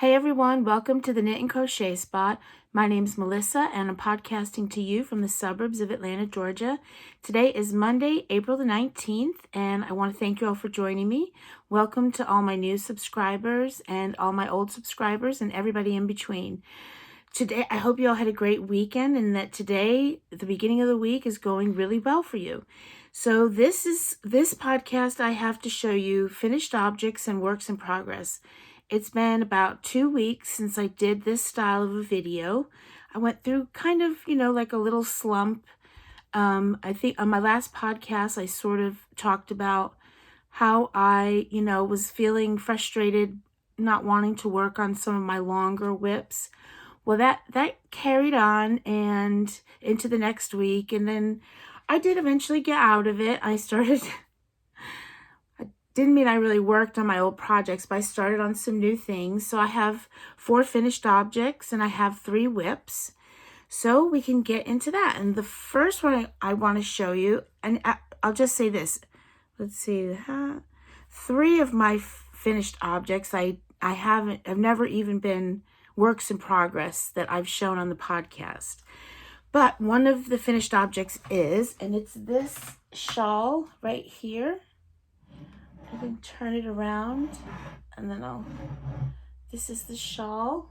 Hey everyone, welcome to the Knit and Crochet Spot. My name's Melissa and I'm podcasting to you from the suburbs of Atlanta, Georgia. Today is Monday, April the 19th, and I want to thank you all for joining me. Welcome to all my new subscribers and all my old subscribers and everybody in between. Today, I hope you all had a great weekend and that today, the beginning of the week, is going really well for you. So this podcast, I have to show you finished objects and works in progress. It's been about 2 weeks since I did this style of a video. I went through kind of, like a little slump. I think on my last podcast, I sort of talked about how I, was feeling frustrated, not wanting to work on some of my longer whips. Well, that carried on and into the next week, and then I did eventually get out of it. Didn't mean I really worked on my old projects, but I started on some new things. So I have 4 finished objects and I have 3 whips. So we can get into that. And the first one I want to show you, and I'll just say this. Let's see, 3 of my finished objects I've never even been works in progress that I've shown on the podcast. But one of the finished objects is, and it's this shawl right here. I can turn it around and then this is the shawl.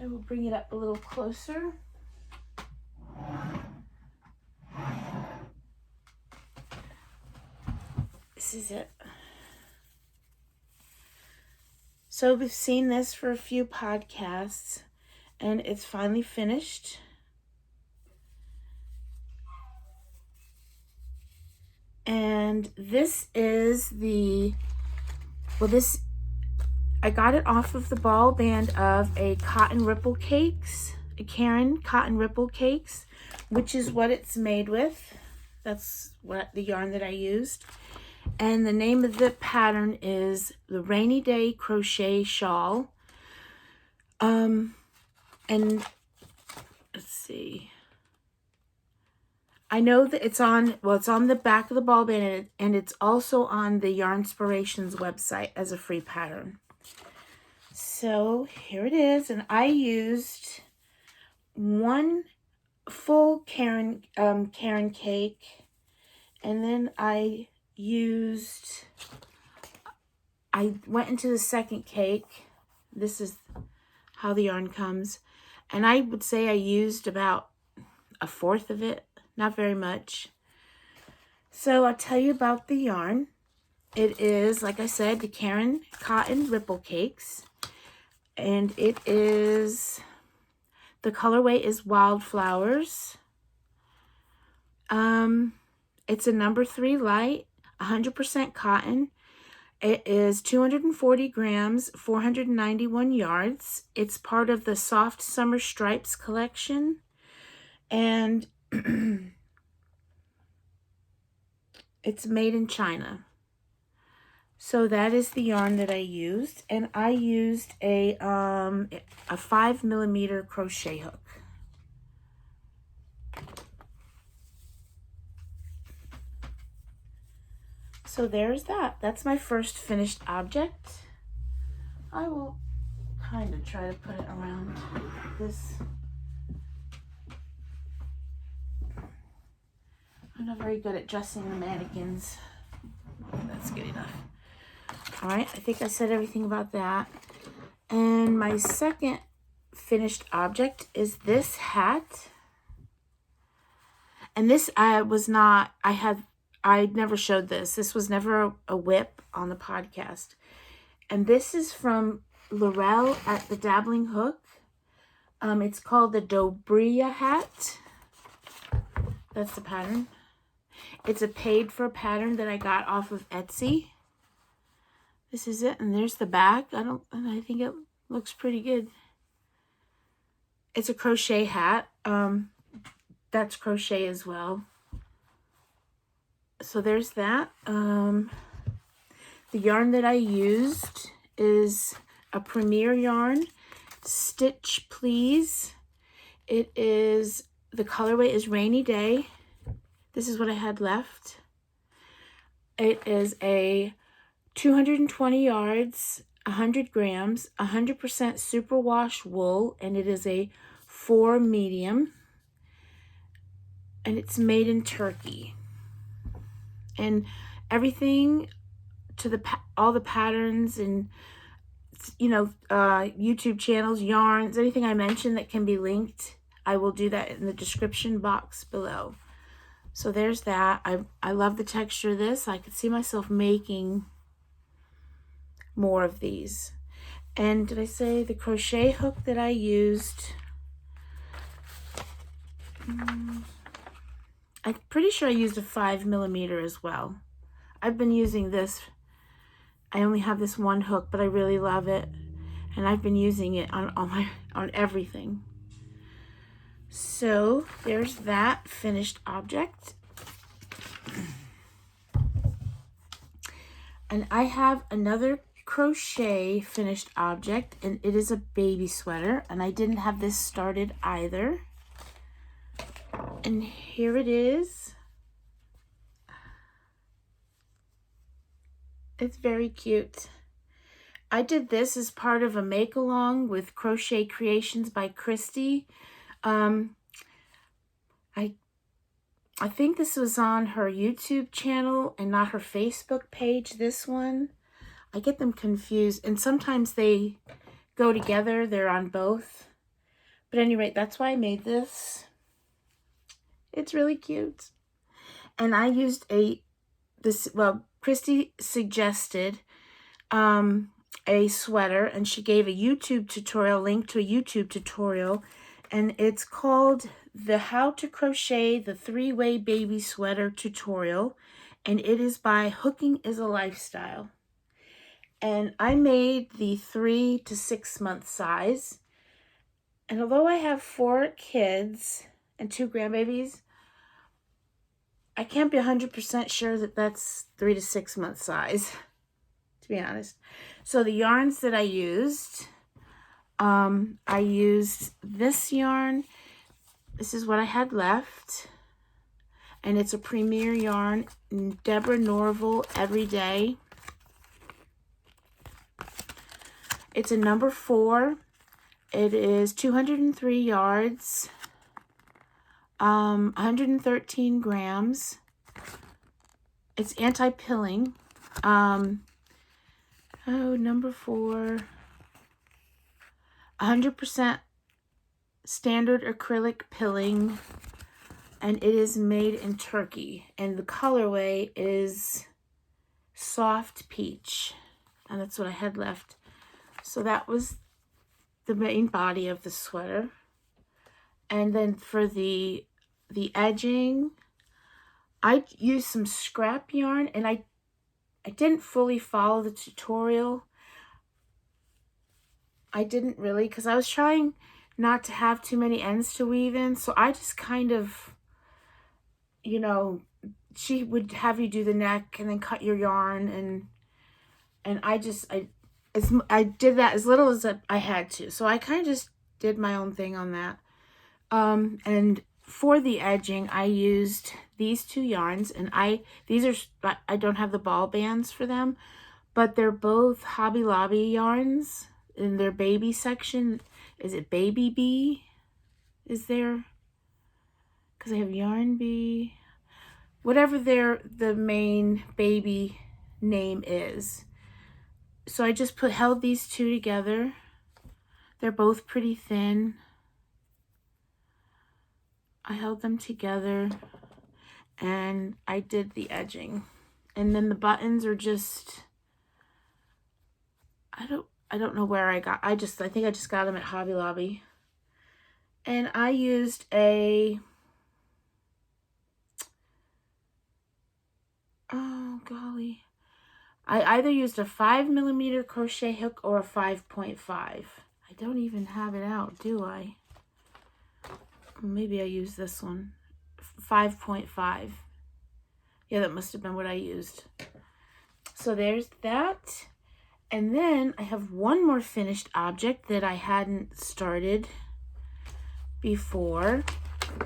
I will bring it up a little closer. This is it. So we've seen this for a few podcasts and it's finally finished. And this is I got it off of the ball band of a cotton ripple cakes, a Karen cotton ripple cakes, which is what it's made with. That's what the yarn that I used. And the name of the pattern is the Rainy Day Crochet Shawl. And let's see. I know that it's on the back of the ball band and it's also on the Yarnspirations website as a free pattern. So here it is, and I used 1 full Karen cake, and then I went into the second cake. This is how the yarn comes, and I would say I used about 1/4 of it. Not very much. So I'll tell you about the yarn. It is, like I said, the Karen Cotton Ripple Cakes. And it is, the colorway is Wildflowers. It's a number 3 light, 100% cotton. It is 240 grams, 491 yards. It's part of the Soft Summer Stripes collection. And it's made in China. So that is the yarn that I used, and I used a 5mm crochet hook. So there's that. That's my first finished object. I will kind of try to put it around this. I'm not very good at dressing the mannequins. That's good enough. All right, I think I said everything about that. And my second finished object is this hat. And this I never showed this. This was never a whip on the podcast. And this is from Laurel at the Dabbling Hook. It's called the Bria hat. That's the pattern. It's a paid for pattern that I got off of Etsy. This is it, and there's the back. I think it looks pretty good. It's a crochet hat. That's crochet as well. So there's that. The yarn that I used is a Premier yarn, Stitch Please. The colorway is Rainy Day. This is what I had left. It is a 220 yards, 100 grams, 100% superwash wool, and it is a 4 medium, and it's made in Turkey. And everything to all the patterns and, you know, YouTube channels, yarns, anything I mentioned that can be linked, I will do that in the description box below. So there's that. I love the texture of this. I could see myself making more of these. And did I say the crochet hook that I used? I'm pretty sure I used a 5 millimeter as well. I've been using this. I only have this one hook, but I really love it. And I've been using it on everything. So there's that finished object. And I have another crochet finished object, and it is a baby sweater, and I didn't have this started either. And here it is. It's very cute. I did this as part of a make-along with Crochet Creations by Christi. I think this was on her YouTube channel and not her Facebook page, this one. I get them confused, and sometimes they go together. They're on both. But at any rate, that's why I made this. It's really cute. And I used Christi suggested a sweater, and she gave a YouTube tutorial, link to a YouTube tutorial, and it's called the How to Crochet the 3-Way Baby Sweater Tutorial, and it is by Hooking is a Lifestyle. And I made the 3 to 6 month size, and although I have 4 kids and 2 grandbabies, I can't be 100% sure that that's 3 to 6 month size, to be honest. So the yarns that I used this yarn. This is what I had left, and it's a Premier yarn, Deborah Norville Everyday. It's a number 4. It is 203 yards, 113 grams. It's anti-pilling. Number 4. 100% standard acrylic pilling, and it is made in Turkey, and the colorway is soft peach, and that's what I had left. So that was the main body of the sweater. And then for the edging, I used some scrap yarn, and I didn't fully follow the tutorial. I didn't really, because I was trying not to have too many ends to weave in, so I just kind of, you know, she would have you do the neck and then cut your yarn, and I did that as little as I had to, so I kind of just did my own thing on that. And for the edging, I used these 2 yarns, and I don't have the ball bands for them, but they're both Hobby Lobby yarns in their baby section. Is it Baby Bee? Is there? Because I have Yarn Bee, whatever the main baby name is. So I just held these 2 together. They're both pretty thin. I held them together, and I did the edging. And then the buttons are just, I don't know where I got. I think I just got them at Hobby Lobby. And I used oh golly. I either used a 5 millimeter crochet hook or a 5.5. I don't even have it out, do I? Maybe I used this one. 5.5. Yeah, that must have been what I used. So there's that. And then I have one more finished object that I hadn't started before,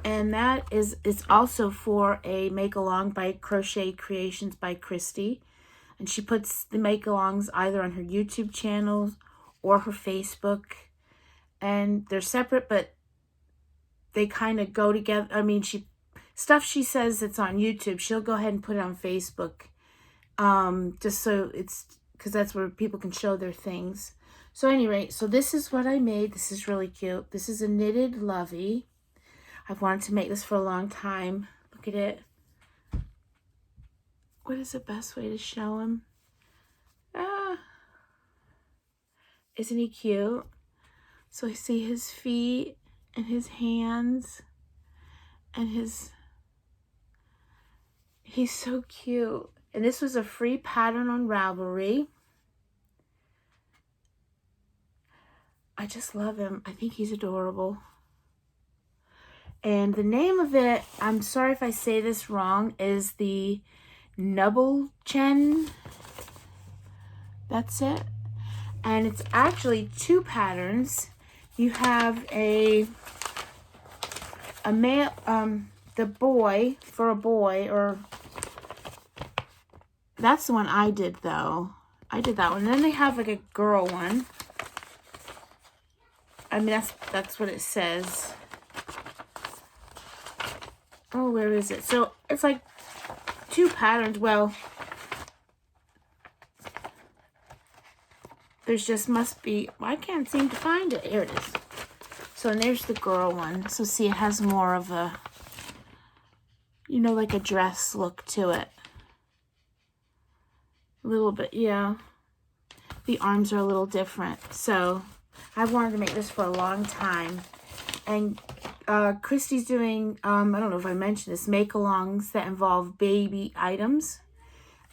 and that is, it's also for a make along by Crochet Creations by Christi, And she puts the make-alongs either on her YouTube channel or her Facebook. And they're separate, but they kind of go together. I mean, stuff she says that's on YouTube, she'll go ahead and put it on Facebook. Just so because that's where people can show their things. So anyway, so this is what I made. This is really cute. This is a knitted lovey. I've wanted to make this for a long time. Look at it. What is the best way to show him? Isn't he cute? So I see his feet and his hands and he's so cute. And this was a free pattern on Ravelry. I just love him. I think he's adorable. And the name of it, I'm sorry if I say this wrong, is the Nubblechen. That's it. And it's actually 2 patterns. You have a male, the boy, for a boy, or that's the one I did though. I did that one. And then they have like a girl one. I mean, that's what it says. Oh, where is it? So it's like 2 patterns. Well, there's just must be, well, I can't seem to find it. Here it is. So and there's the girl one. So see, it has more of a, you know, like a dress look to it. A little bit, yeah. The arms are a little different. So I've wanted to make this for a long time. And Christi's doing, I don't know if I mentioned this, make-alongs that involve baby items.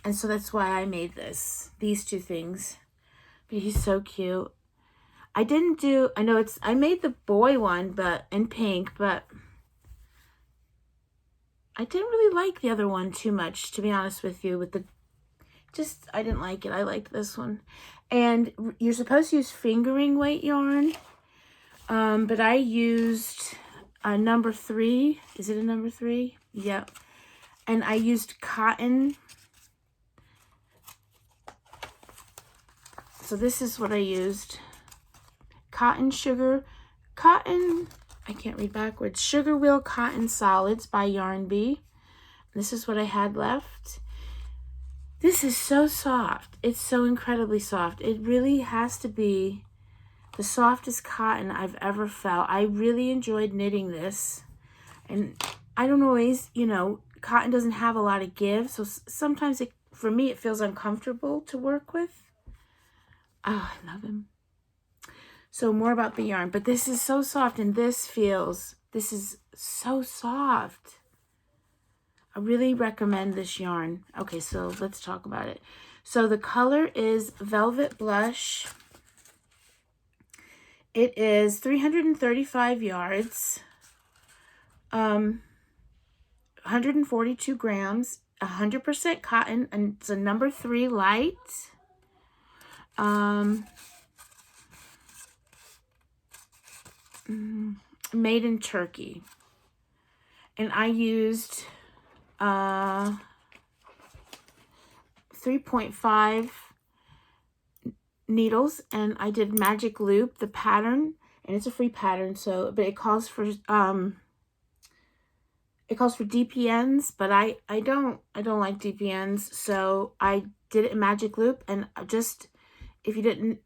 And so that's why I made these 2 things. But he's so cute. I didn't do, I made the boy one, but in pink, but I didn't really like the other one too much, to be honest with you. I didn't like it. I liked this one. And you're supposed to use fingering weight yarn, but I used a number 3. Is it a number 3? Yep. And I used cotton. So this is what I used. I can't read backwards. Sugar Wheel Cotton Solids by Yarn Bee. This is what I had left. This is so soft. It's so incredibly soft. It really has to be the softest cotton I've ever felt. I really enjoyed knitting this. And I don't always, cotton doesn't have a lot of give. So sometimes for me, it feels uncomfortable to work with. Oh, I love him. So more about the yarn, but this is so soft, and this is so soft. I really recommend this yarn. Okay, so let's talk about it. So the color is Velvet Blush. It is 335 yards, 142 grams, 100% cotton, and it's a number 3 light. Made in Turkey. And I used 3.5 needles, and I did magic loop the pattern, and it's a free pattern, so but it calls for DPNs, but I don't like DPNs, so I did it in magic loop. And just if you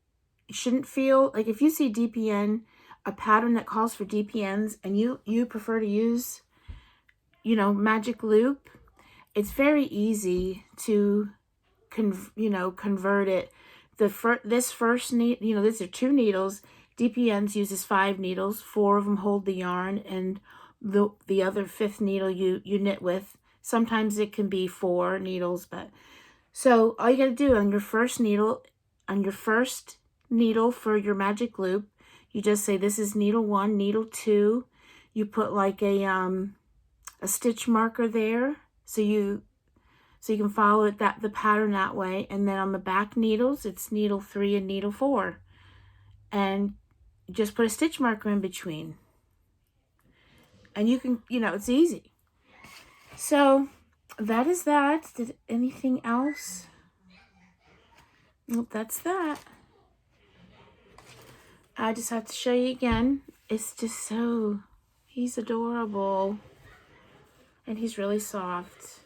shouldn't feel like, if you see DPN, a pattern that calls for DPNs, and you prefer to use magic loop, it's very easy to convert it. This first needle, these are 2 needles. DPNs uses 5 needles. 4 of them hold the yarn, and the other 5th needle you knit with. Sometimes it can be 4 needles, but so all you got to do on your first needle for your magic loop, you just say this is needle 1, needle 2. You put like a stitch marker there, so you can follow the pattern that way. And then on the back needles, it's needle 3 and needle 4, and just put a stitch marker in between. And you can, it's easy. So that is that. Did anything else? Well, that's that. I just have to show you again. It's just so, he's adorable. And he's really soft.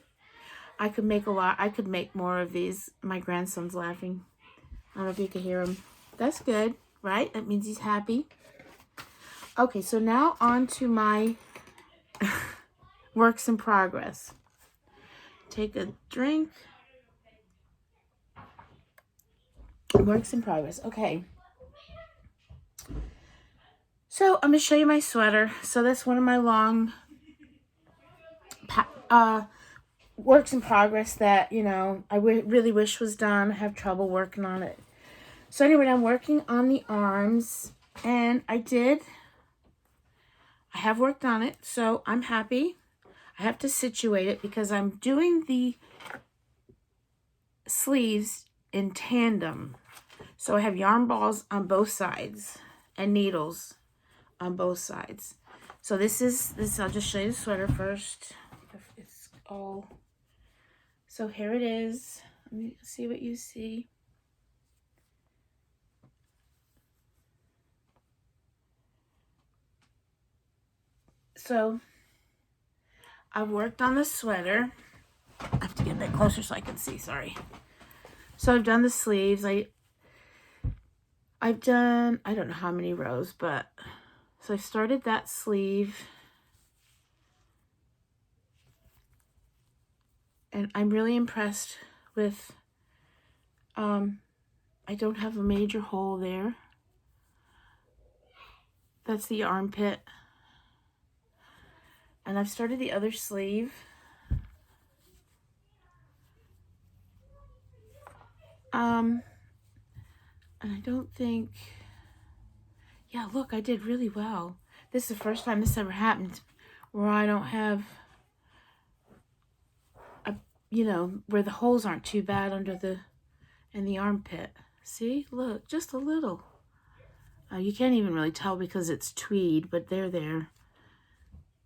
I could make more of these. My grandson's laughing. I don't know if you can hear him. That's good, right? That means he's happy. Okay, so now on to my works in progress. Take a drink. Works in progress. Okay. So I'm going to show you my sweater. So that's one of my long works in progress that, you know, I really wish was done. I have trouble working on it. So anyway, I'm working on the arms, and I have worked on it, so I'm happy. I have to situate it because I'm doing the sleeves in tandem. So I have yarn balls on both sides and needles on both sides. So this, I'll just show you the sweater first. It's all, so here it is. Let me see what you see. So I've worked on the sweater. I have to get a bit closer so I can see, sorry. So I've done the sleeves. I've done, I don't know how many rows, but so I started that sleeve. And I'm really impressed with, I don't have a major hole there. That's the armpit. And I've started the other sleeve. And I don't think, yeah, look, I did really well. This is the first time this ever happened where I don't have, you know, where the holes aren't too bad in the armpit. See, look, just a little. You can't even really tell because it's tweed, but they're there.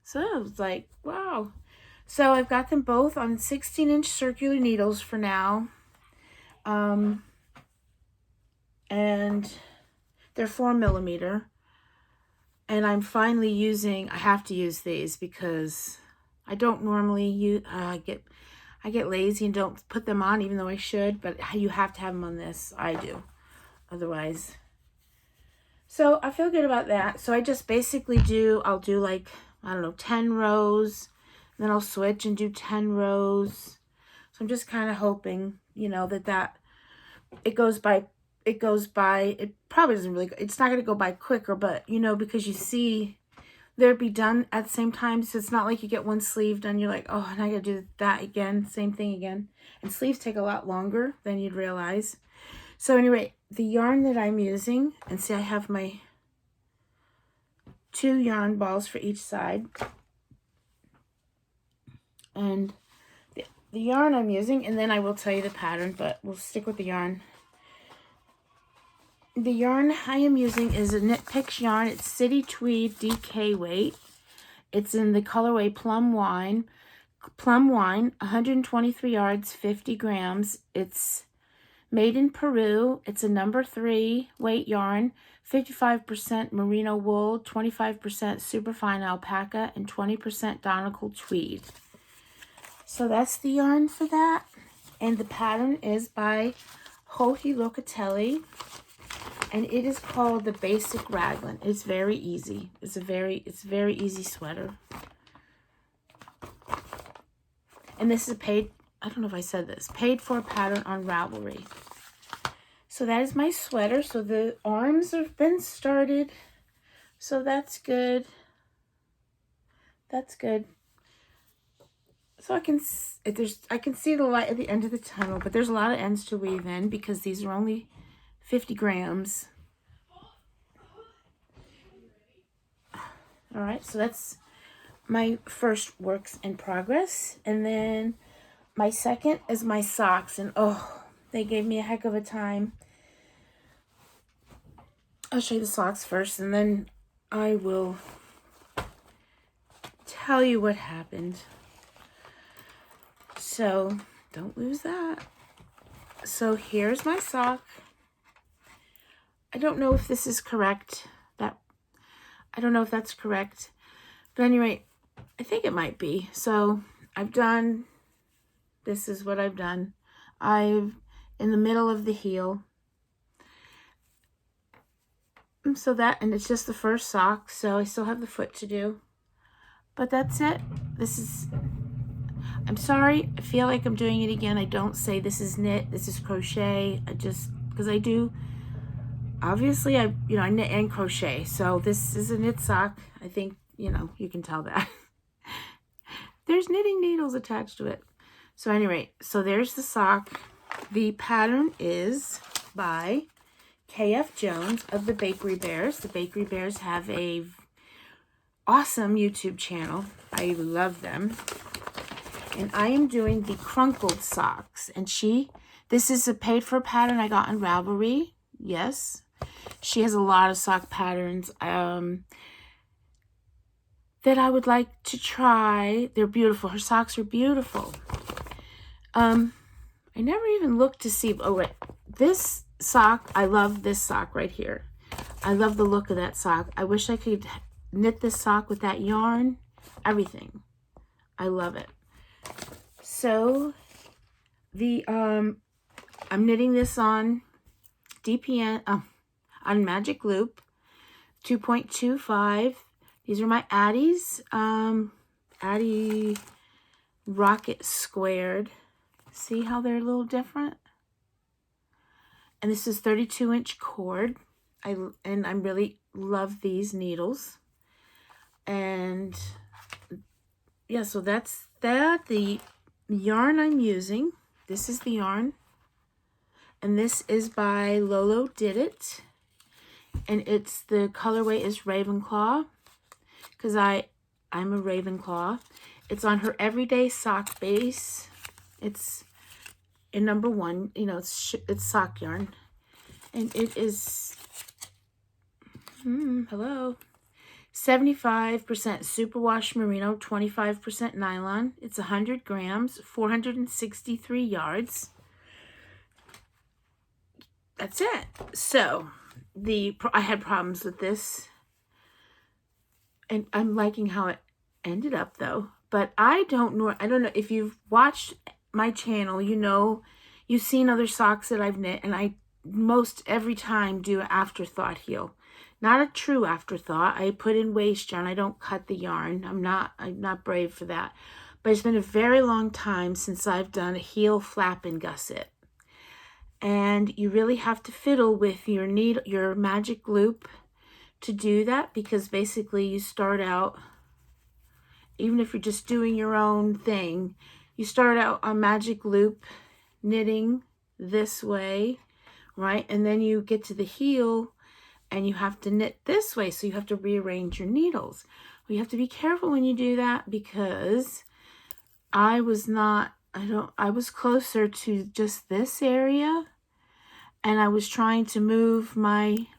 So I was like, wow. So I've got them both on 16-inch circular needles for now. And they're 4mm. And I'm finally using, I have to use these because I don't normally use, I get lazy and don't put them on even though I should, but you have to have them on this. I do. Otherwise. So I feel good about that. So I just basically I'll do like, I don't know, 10 rows. Then I'll switch and do 10 rows. So I'm just kind of hoping, you know, that it goes by, it probably doesn't really, it's not going to go by quicker, but, you know, because you see, they'll be done at the same time. So it's not like you get one sleeve done, you're like, oh, and I got to do that again, same thing again. And sleeves take a lot longer than you'd realize. So anyway, the yarn that I'm using, and see I have my 2 yarn balls for each side. And the yarn I'm using, and then I will tell you the pattern, but we'll stick with the yarn. The yarn I am using is a Knit Picks yarn. It's City Tweed DK weight. It's in the colorway Plum Wine. Plum Wine, 123 yards, 50 grams. It's made in Peru. It's a number 3 weight yarn. 55% merino wool, 25% superfine alpaca, and 20% Donegal tweed. So that's the yarn for that. And the pattern is by Joji Locatelli. And it is called the Basic Raglan. It's very easy. It's very easy sweater. And this is paid, I don't know if I said this, paid for pattern on Ravelry. So that is my sweater. So the arms have been started. So that's good. That's good. So I can see the light at the end of the tunnel, but there's a lot of ends to weave in because these are only 50 grams. All right, so that's my first works in progress. And then my second is my socks. And oh, they gave me a heck of a time. I'll show you the socks first, and then I will tell you what happened. So don't lose that. So here's my sock. I don't know if this is correct. I don't know if that's correct. But anyway, I think it might be. So this is what I've done. In the middle of the heel. So and it's just the first sock, so I still have the foot to do. But that's it. I'm sorry, I feel like I'm doing it again. I don't say this is knit, this is crochet. Because I do, obviously I knit and crochet. So this is a knit sock. I think, you can tell that. There's knitting needles attached to it. So anyway, so there's the sock. The pattern is by KF Jones of the Bakery Bears. The Bakery Bears have a awesome YouTube channel. I love them. And I am doing the crunkled socks. And this is a paid for pattern I got on Ravelry. Yes. She has a lot of sock patterns that I would like to try. They're beautiful. Her socks are beautiful. I never even looked to see, oh wait, this sock, I love this sock right here. I love the look of that sock. I wish I could knit this sock with that yarn, everything. I love it. So I'm knitting this on DPN, on Magic Loop 2.25. These are my Addies, Addie Rocket Squared. See how they're a little different? And this is 32-inch cord. I really love these needles. And yeah, so that's that. The yarn I'm using, this is the yarn. And this is by Lolo Did It. And the colorway is Ravenclaw. Because I'm a Ravenclaw. It's on her everyday sock base. It's in number 1, it's sock yarn. And it is, hello, 75% superwash merino, 25% nylon. It's 100 grams, 463 yards. That's it. So, I had problems with this. And I'm liking how it ended up, though. But I don't know if you've watched my channel, you've seen other socks that I've knit, and I most every time do an afterthought heel. Not a true afterthought. I put in waste yarn. I don't cut the yarn. I'm not brave for that. But it's been a very long time since I've done a heel flap and gusset. And you really have to fiddle with your magic loop to do that, because basically you start out, even if you're just doing your own thing, you start out on magic loop knitting this way, right? And then you get to the heel and you have to knit this way. So you have to rearrange your needles. Well, you have to be careful when you do that, because I was closer to just this area. And I was trying to move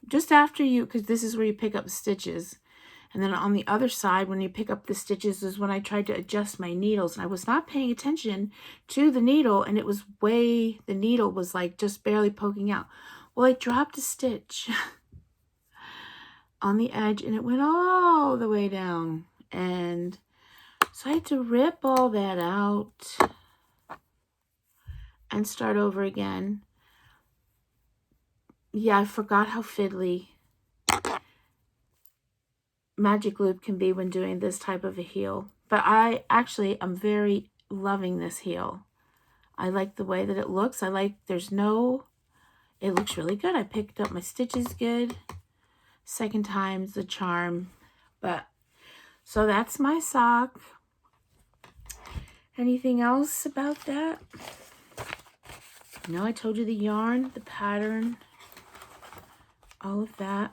just after because this is where you pick up the stitches. And then on the other side, when you pick up the stitches, is when I tried to adjust my needles. And I was not paying attention to the needle, and the needle was like just barely poking out. Well, I dropped a stitch on the edge, and it went all the way down. And so I had to rip all that out and start over again. Yeah, I forgot how fiddly magic loop can be when doing this type of a heel. But I actually am very loving this heel. I like the way that it looks. It looks really good. I picked up my stitches good. Second time's the charm. So that's my sock. Anything else about that? No, I told you the yarn, the pattern, all of that.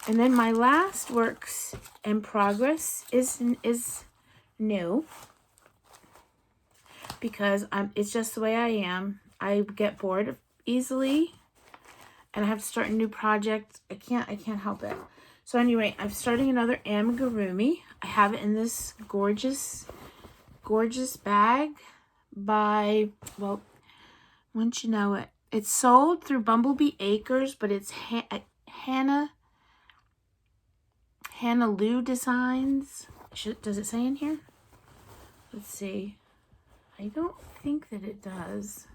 And then my last works in progress is new, because it's just the way I am. I get bored easily, and I have to start a new project. I can't help it. So anyway, I'm starting another amigurumi. I have it in this gorgeous bag. by, well, once you know it. It's sold through Bumblebee Acres, but it's Hannah Lou Designs. Does it say in here? Let's see. I don't think that it does.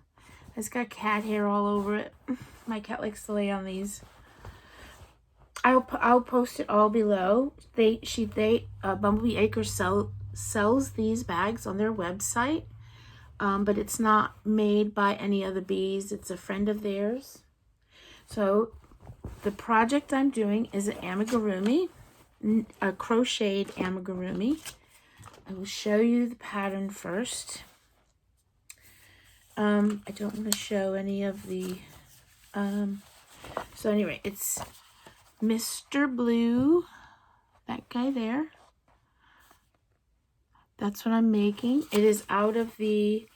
It's got cat hair all over it. My cat likes to lay on these. I'll post it all below. Bumblebee Acres sells these bags on their website, but it's not made by any of the bees. It's a friend of theirs. So the project I'm doing is an amigurumi, a crocheted amigurumi. I will show you the pattern first. I don't want to show any of the, so anyway, it's Mr. Blue, that guy there. That's what I'm making. It is out of the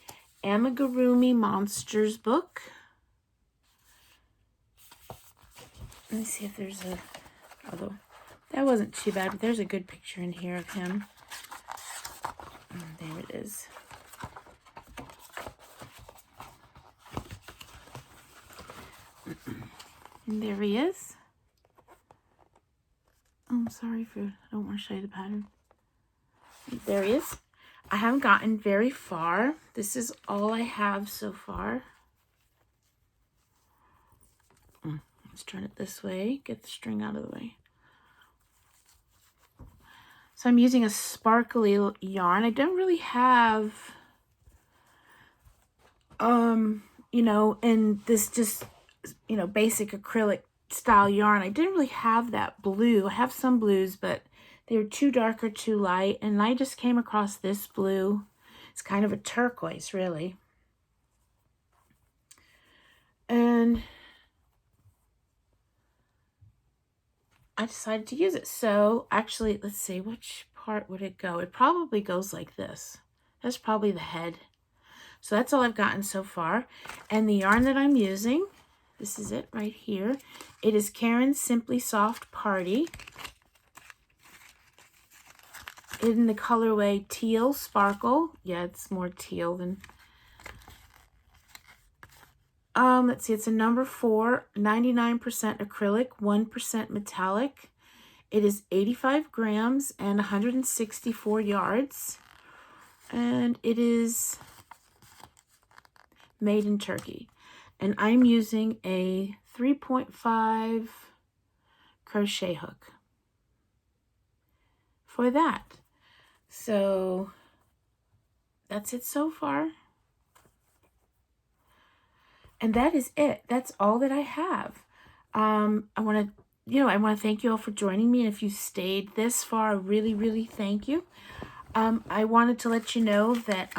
Amigurumi Monsters book. Let me see if there's although that wasn't too bad, but there's a good picture in here of him. There it is. And there he is. Oh, I'm sorry I don't want to show you the pattern. There he is. I haven't gotten very far. This is all I have so far. Let's turn it this way. Get the string out of the way. So I'm using a sparkly yarn. I don't really have, you know, and this just, you know, basic acrylic style yarn. I didn't really have that blue. I have some blues, but they were too dark or too light. And I just came across this blue. It's kind of a turquoise, really. And I decided to use it. So actually, let's see, which part would it go? It probably goes like this. That's probably the head. So that's all I've gotten so far. And the yarn that I'm using, this is it right here. It is Karen's Simply Soft Party in the colorway Teal Sparkle. Yeah, it's more teal than... let's see, it's a number 4, 99% acrylic, 1% metallic. It is 85 grams and 164 yards. And it is made in Turkey. And I'm using a 3.5 crochet hook for that. So that's it so far. And that is it. That's all that I have. I want to thank you all for joining me. And if you stayed this far, I really, really thank you. I wanted to let you know that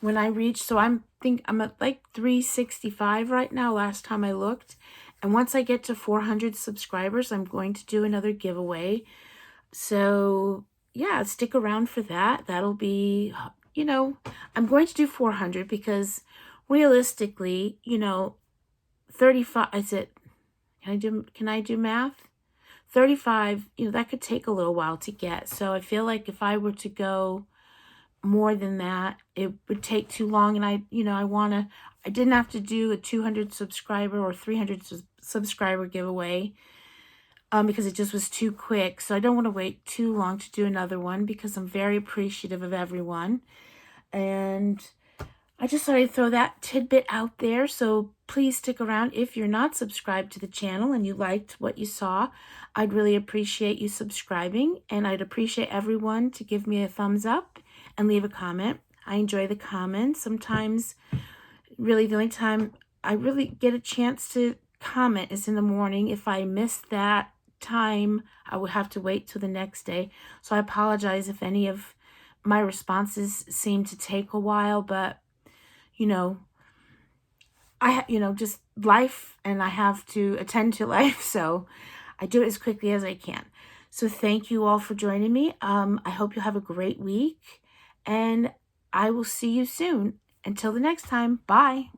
when I reach, so I'm at like 365 right now, last time I looked. And once I get to 400 subscribers, I'm going to do another giveaway. So yeah, stick around for that. That'll be, you know, I'm going to do 400 because realistically, you know, 35, is it, can I do math? 35, you know, that could take a little while to get. So I feel like if I were to go more than that, it would take too long. And I didn't have to do a 200 subscriber or 300 subscriber giveaway because it just was too quick. So I don't want to wait too long to do another one because I'm very appreciative of everyone. And I just thought I'd throw that tidbit out there. So please stick around. If you're not subscribed to the channel and you liked what you saw, I'd really appreciate you subscribing. And I'd appreciate everyone to give me a thumbs up and leave a comment. I enjoy the comments. Sometimes, really, the only time I really get a chance to comment is in the morning. If I miss that time, I would have to wait till the next day. So I apologize if any of my responses seem to take a while, but you know, just life, and I have to attend to life, so I do it as quickly as I can. So thank you all for joining me. I hope you have a great week, and I will see you soon. Until the next time, bye.